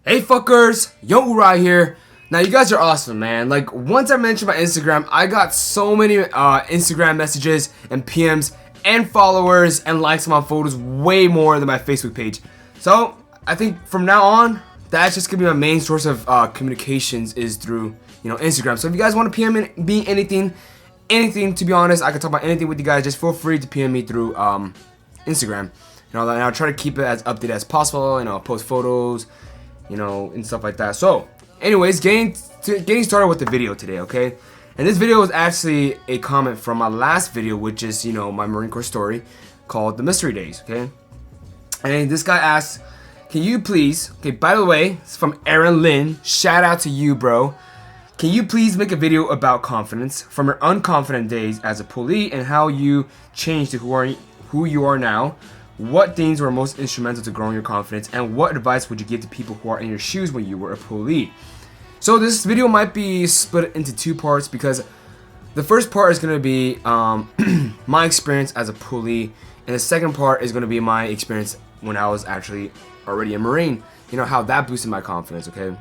Hey fuckers, Young Oorah here. Now you guys are awesome, man. Like once I mentioned my Instagram, I got so many Instagram messages and PMs and followers and likes on my photos, way more than my Facebook page. So I think from now on, that's just gonna be my main source of communications is through Instagram. So if you guys want to PM me anything to be honest, I can talk about anything with you guys. Just feel free to PM me through Instagram. And I'll try to keep it as updated as possible. I'll post photos, and stuff like that. So, anyways, getting started with the video today, okay? And this video is actually a comment from my last video, which is, my Marine Corps story called The Mystery Days, okay? And this guy asked, can you please, okay, by the way, it's from Aaron Lynn, shout out to you, bro. Can you please make a video about confidence from your unconfident days as a poolee and how you changed to who you are now? What things were most instrumental to growing your confidence, and what advice would you give to people who are in your shoes when you were a poolee? So this video might be split into two parts because the first part is going to be my experience as a poolee, and the second part is going to be my experience when I was actually already a Marine. How that boosted my confidence, okay?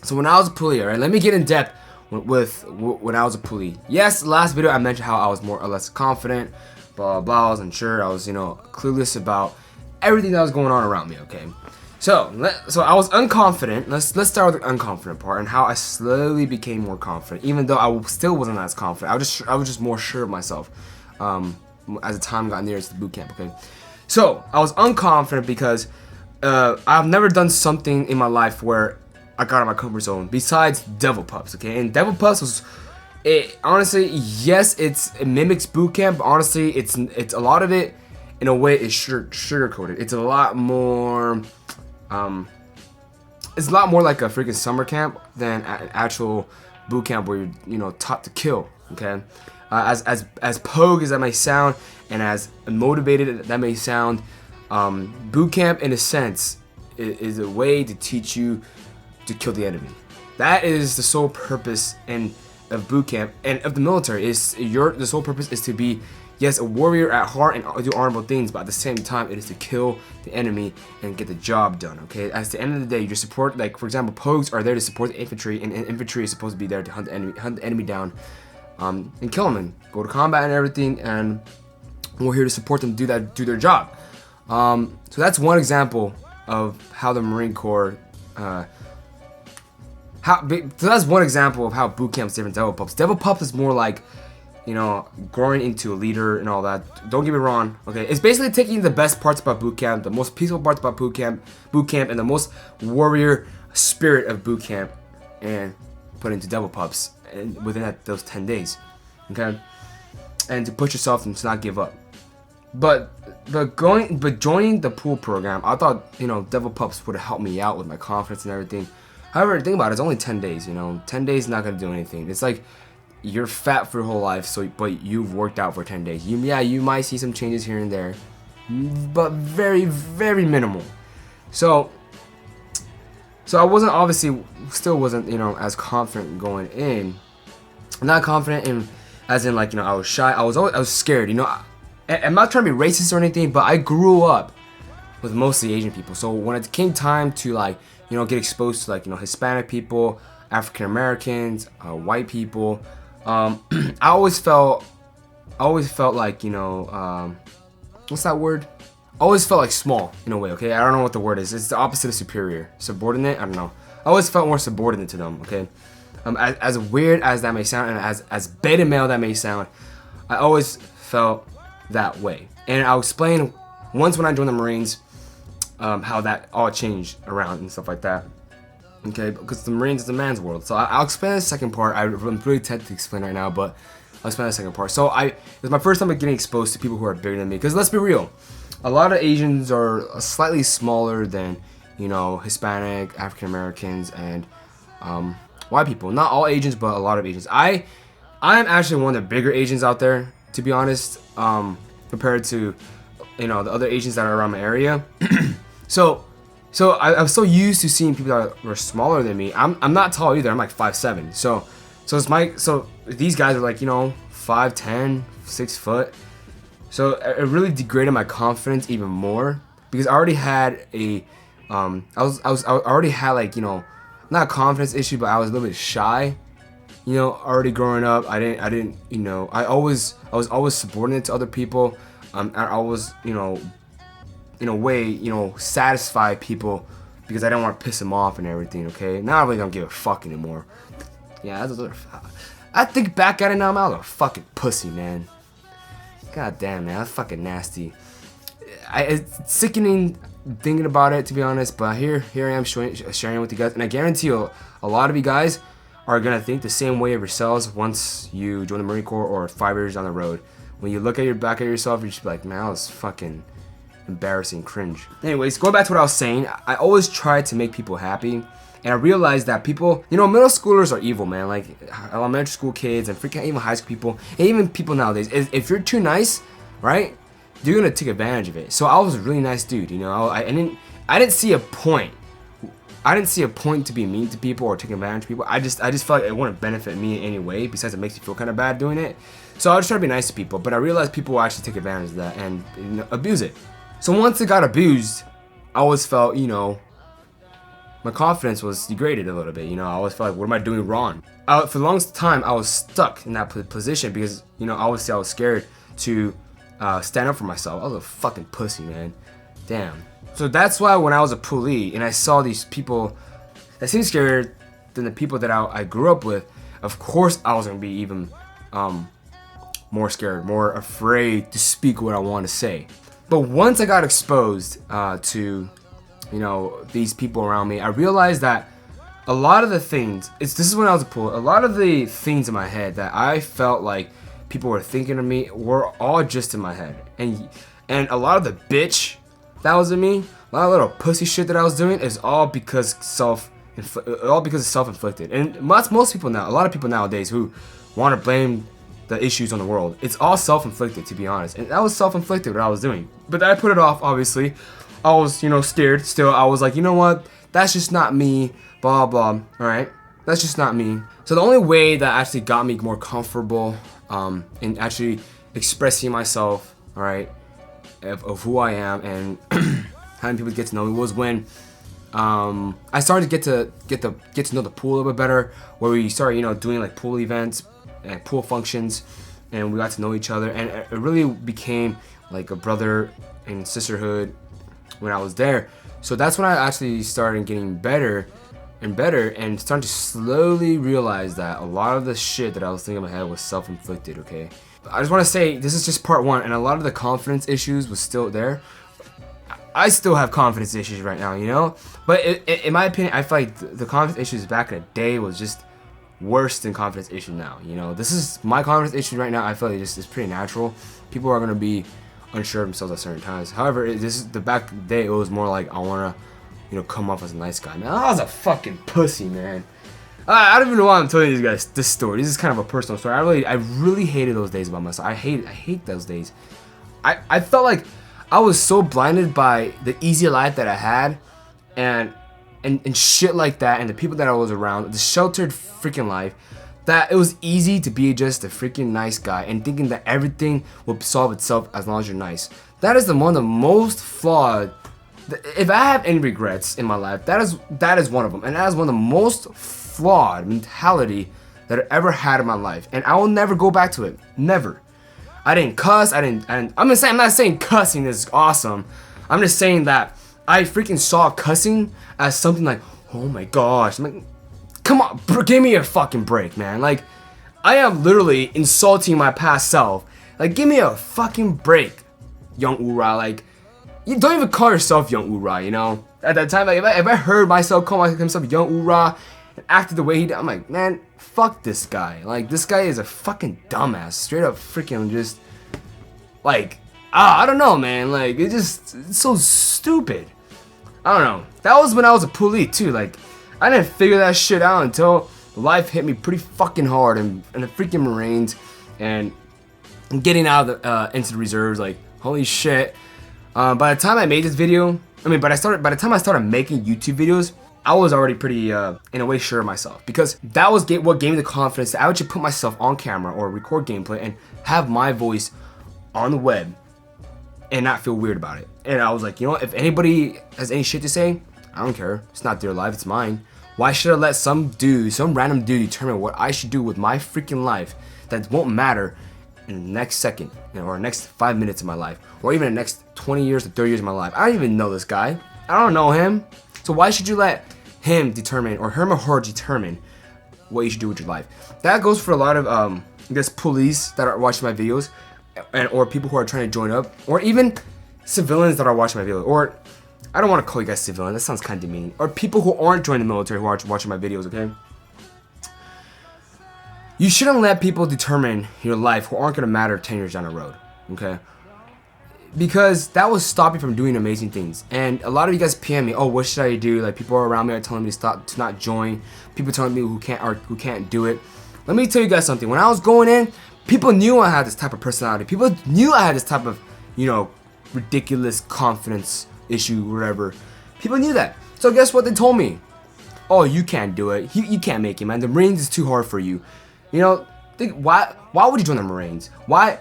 So when I was a poolee, alright, let me get in depth with when I was a poolee. Yes, last video I mentioned how I was more or less confident, blah blah, I was unsure, I was clueless about everything that was going on around me, okay? So I was unconfident. Let's start with the unconfident part and how I slowly became more confident, even though I still wasn't as confident. I was just more sure of myself as the time got nearer to the boot camp, okay? So I was unconfident because I've never done something in my life where I got out of my comfort zone besides Devil Pups, okay? And Devil Pups was, honestly, yes, it mimics boot camp, but honestly, it's a lot of it, in a way, is sugar coated. It's a lot more, it's a lot more like a freaking summer camp than an actual boot camp where you're taught to kill. Okay, as pogue as that may sound, and as motivated that may sound, boot camp in a sense is a way to teach you to kill the enemy. That is the sole purpose of boot camp and of the military. The sole purpose is to be, yes, a warrior at heart and do honorable things, but at the same time it is to kill the enemy and get the job done, okay? At the end of the day, you support, like for example, pogues are there to support the infantry, and infantry is supposed to be there to hunt the enemy down and kill them and go to combat and everything, and we're here to support them do their job. So that's one example of how the Marine Corps so that's one example of how boot camp's different than Devil Pups. Devil Pups is more like, growing into a leader and all that. Don't get me wrong, okay? It's basically taking the best parts about boot camp, the most peaceful parts about boot camp, and the most warrior spirit of boot camp, and put into Devil Pups and within those 10 days, okay? And to push yourself and to not give up. But joining the pool program, I thought Devil Pups would have helped me out with my confidence and everything. However, think about it, it's only 10 days, 10 days is not going to do anything. It's like you're fat for your whole life, but you've worked out for 10 days. You might see some changes here and there, but very, very minimal. So I wasn't, obviously, still wasn't, as confident going in. Not confident in, as in like, I was shy. I was scared, I'm not trying to be racist or anything, but I grew up with mostly Asian people. So when it came time to like, get exposed to like, Hispanic people, African Americans, white people, I always felt like, what's that word? I always felt like small in a way, okay? I don't know what the word is. It's the opposite of superior. Subordinate? I don't know. I always felt more subordinate to them, okay? As weird as that may sound, and as beta male that may sound, I always felt that way. And I'll explain once when I joined the Marines, how that all changed around and stuff like that. Okay, because the Marines is a man's world. So I'll explain the second part. I'm really tempted to explain right now, but I'll explain the second part. So it was my first time getting exposed to people who are bigger than me. Because let's be real, a lot of Asians are slightly smaller than, Hispanic, African Americans, and white people. Not all Asians, but a lot of Asians. I'm actually one of the bigger Asians out there, to be honest, compared to, the other Asians that are around my area. So I'm so used to seeing people that were smaller than me. I'm not tall either. I'm like 5'7". So these guys are like 5'10", 6 foot. So it really degraded my confidence even more because I already had a I already had like, you know, not a confidence issue, but I was a little bit shy. You know, already growing up, I didn't, you know, I was always subordinate to other people. I always, you know, in a way, you know, satisfy people because I don't want to piss them off and everything. Okay, now I really don't give a fuck anymore. Yeah, I think back at it now, I was a fucking pussy, man. God damn, man, that's fucking nasty. It's sickening thinking about it, to be honest. But here I am sharing with you guys, and I guarantee you, a lot of you guys are gonna think the same way of yourselves once you join the Marine Corps or 5 years down the road. When you look at your back at yourself, you're just like, man, that was fucking embarrassing, cringe. Anyways, going back to what I was saying, I always try to make people happy, and I realized that people, you know, middle schoolers are evil, man. Like elementary school kids and freaking even high school people, and even people nowadays. If you're too nice, right, you're gonna take advantage of it. So I was a really nice dude, you know. I didn't see a point. I didn't see a point to be mean to people or taking advantage of people. I just felt like it wouldn't benefit me in any way. Besides, it makes me feel kind of bad doing it. So I was trying to be nice to people, but I realized people will actually take advantage of that and, you know, abuse it. So once it got abused, I always felt, you know, my confidence was degraded a little bit. You know, I always felt like, what am I doing wrong? For the longest time, I was stuck in that position because, you know, obviously I was scared to stand up for myself. I was a fucking pussy, man. Damn. So that's why when I was a poolee and I saw these people that seemed scarier than the people that I grew up with, of course I was gonna be even more scared, more afraid to speak what I want to say. But once I got exposed to, you know, these people around me, I realized that a lot of the things, this is when I was a poolee, a lot of the things in my head that I felt like people were thinking of me were all just in my head. And a lot of the bitch that was in me, a lot of little pussy shit that I was doing is all because self-inflicted. And most people now, a lot of people nowadays who want to blame the issues on the world, it's all self-inflicted, to be honest. And that was self-inflicted what I was doing. But I put it off, obviously. I was, you know, scared still. I was like, you know what? That's just not me. Blah, blah. All right? That's just not me. So the only way that actually got me more comfortable in actually expressing myself, all right, of who I am and having people get to know me was when I started to get to know the pool a little bit better, where we started, you know, doing like pool events and pool functions, and we got to know each other, and it really became like a brother and sisterhood when I was there. So that's when I actually started getting better and better, and starting to slowly realize that a lot of the shit that I was thinking in my head was self-inflicted. Okay, I just want to say this is just part one, and a lot of the confidence issues was still there. I still have confidence issues right now, you know, but in my opinion, I feel like the confidence issues back in the day was just worse than confidence issue now. You know, this is my confidence issue right now. I feel like it's pretty natural. People are gonna be unsure of themselves at certain times. However, this is the back in the day. It was more like I wanna, you know, come off as a nice guy. Man, I was a fucking pussy, man. I don't even know why I'm telling you guys this story. This is kind of a personal story. I really hated those days about myself. I hate those days. I felt like I was so blinded by the easy life that I had, and shit like that, and the people that I was around, the sheltered freaking life, that it was easy to be just a freaking nice guy and thinking that everything will solve itself as long as you're nice. That is one of the most flawed. If I have any regrets in my life, that is one of them, and that is one of the most flawed mentality that I ever had in my life, and I will never go back to it. Never. I didn't cuss. I'm not saying cussing is awesome. I'm just saying that I freaking saw cussing as something like, oh my gosh. I'm like, come on, give me a fucking break, man. Like, I am literally insulting my past self. Like, give me a fucking break, young Oorah. Like, you don't even call yourself young Oorah, you know? At that time, like, if I heard myself call myself young Oorah and acted the way he did, I'm like, man, fuck this guy. Like, this guy is a fucking dumbass. Straight up freaking just, like, I don't know, man. Like, it's so stupid. I don't know. That was when I was a poolee, too. Like, I didn't figure that shit out until life hit me pretty fucking hard in the freaking Marines, and getting out of into the reserves. Like, holy shit. By the time I made this video, by the time I started making YouTube videos, I was already pretty, in a way, sure of myself, because that was what gave me the confidence that I would just put myself on camera or record gameplay and have my voice on the web and not feel weird about it. And I was like, you know what, if anybody has any shit to say, I don't care. It's not their life, it's mine. Why should I let some random dude determine what I should do with my freaking life that won't matter in the next second, or next 5 minutes of my life, or even the next 20 years or 30 years of my life? I don't even know this guy. I don't know him. So why should you let him determine, or him or her determine, what you should do with your life? That goes for a lot of, I guess, police that are watching my videos, or people who are trying to join up, or even civilians that are watching my videos, or I don't want to call you guys civilian, that sounds kind of demeaning, or people who aren't joining the military who are watching my videos, okay? You shouldn't let people determine your life who aren't going to matter 10 years down the road, okay? Because that will stop you from doing amazing things. And a lot of you guys PM me, oh, what should I do? Like, people around me are telling me to not join. People telling me who can't do it. Let me tell you guys something. When I was going in, people knew I had this type of personality. People knew I had this type of, ridiculous confidence issue, whatever. People knew that. So guess what they told me? Oh, you can't do it. You can't make it, man. The Marines is too hard for you. Why would you join the Marines? Why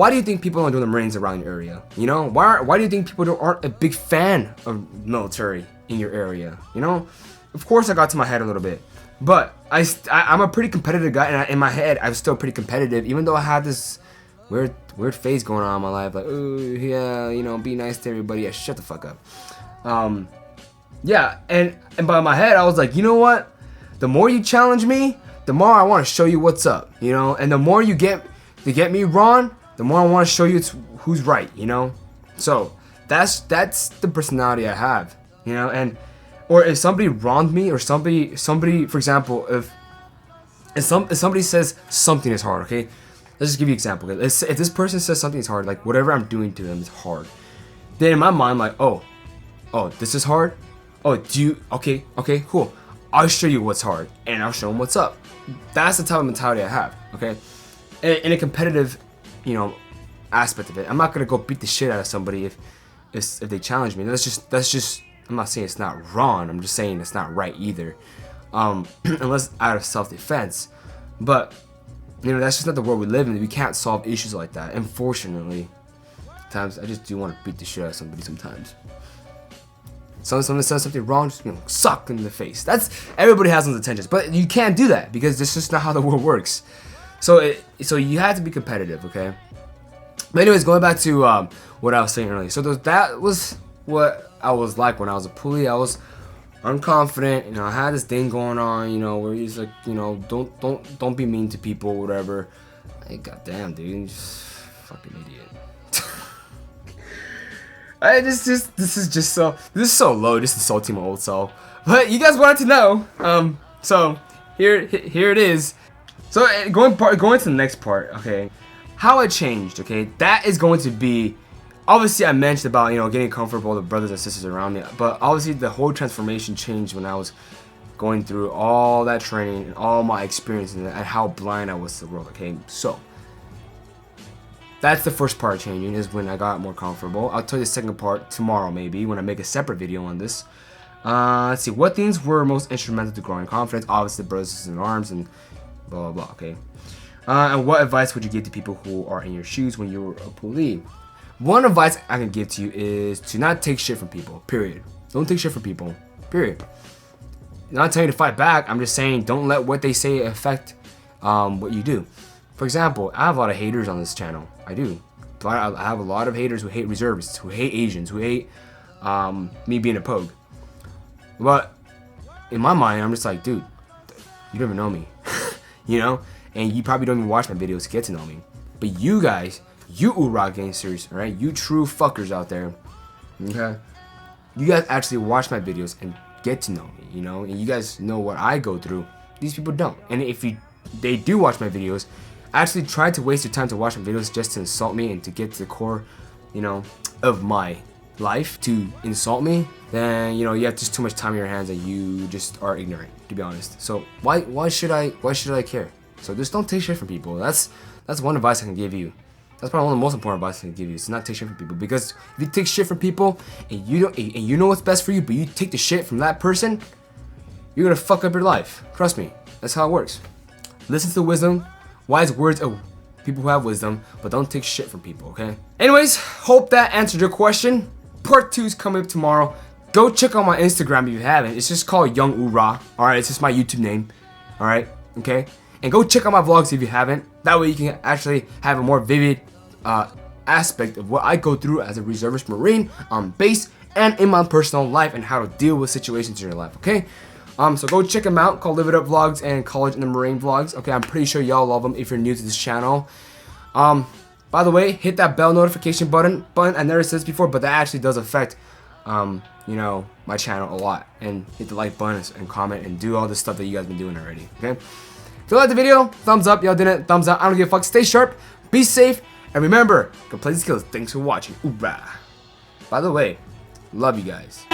do you think people don't join the Marines around your area? Why do you think people aren't a big fan of military in your area? Of course I got to my head a little bit, but I'm a pretty competitive guy, and in my head I'm still pretty competitive, even though I had this weird phase going on in my life, like, oh yeah, be nice to everybody. Yeah, shut the fuck up. Yeah, and by my head I was like, you know what? The more you challenge me, the more I want to show you what's up, and the more you get me wrong, the more I want to show you who's right, So that's the personality I have, or if somebody wronged me, or somebody, for example, if somebody says something is hard, okay, let's just give you an example. Okay? If this person says something is hard, like whatever I'm doing to them is hard, then in my mind, I'm like, oh, this is hard. Oh, okay, cool. I'll show you what's hard, and I'll show them what's up. That's the type of mentality I have, okay? In a competitive, aspect of it, I'm not gonna go beat the shit out of somebody if they challenge me. That's just. I'm not saying it's not wrong. I'm just saying it's not right either, unless out of self-defense. But that's just not the world we live in. We can't solve issues like that. Unfortunately, sometimes I just do want to beat the shit out of somebody. Sometimes. Someone says something wrong, just suck in the face. That's everybody has those intentions, but you can't do that because that's just not how the world works. So you have to be competitive, okay? But anyways, going back to what I was saying earlier. So that was what I was like when I was a poolee. I was unconfident. I had this thing going on. Where he's like, don't be mean to people, whatever. Hey, goddamn, dude, you're just fucking idiot. This is so low, just insulting my old self. But you guys wanted to know, so here it is. So going to the next part, okay, how I changed, okay, that is going to be, obviously I mentioned about, getting comfortable with the brothers and sisters around me, but obviously the whole transformation changed when I was going through all that training and all my experiences and how blind I was to the world, okay, so that's the first part changing, is when I got more comfortable. I'll tell you the second part tomorrow, maybe, when I make a separate video on this. Let's see, what things were most instrumental to growing confidence? Obviously, the brothers in arms and blah, blah, blah, okay? And what advice would you give to people who are in your shoes when you were a poolee? One advice I can give to you is to not take shit from people, period. Don't take shit from people, period. I'm not telling you to fight back, I'm just saying don't let what they say affect what you do. For example, I have a lot of haters on this channel. I do. I have a lot of haters who hate reservists, who hate Asians, who hate me being a pogue. But in my mind, I'm just like, dude, you don't even know me, and you probably don't even watch my videos to get to know me. But you guys, you Oorah Gangsters, alright, you true fuckers out there, okay, you guys actually watch my videos and get to know me, and you guys know what I go through. These people don't. And if they do watch my videos, actually try to waste your time to watch my videos just to insult me and to get to the core, of my life to insult me, then you have just too much time in your hands and you just are ignorant, to be honest. So why should I care? So just don't take shit from people. That's one advice I can give you. That's probably one of the most important advice I can give you, is to not take shit from people. Because if you take shit from people and you know what's best for you, but you take the shit from that person, you're gonna fuck up your life. Trust me, that's how it works. Listen to the wisdom, wise words of people who have wisdom, but don't take shit from people, okay? Anyways, hope that answered your question. Part 2 is coming up tomorrow. Go check out my Instagram if you haven't. It's just called Young Oorah. Alright, it's just my YouTube name. Alright, okay? And go check out my vlogs if you haven't. That way you can actually have a more vivid aspect of what I go through as a reservist Marine on base and in my personal life and how to deal with situations in your life, okay? So go check them out, called Live It Up Vlogs and College and the Marine Vlogs. Okay, I'm pretty sure y'all love them if you're new to this channel. By the way, hit that bell notification button. I never said this before, but that actually does affect, you know, my channel a lot. And hit the like button and comment and do all this stuff that you guys been doing already, okay? If you liked the video, thumbs up. Y'all didn't, thumbs up. I don't give a fuck. Stay sharp, be safe, and remember, go play the skills. Thanks for watching. Oorah. By the way, love you guys.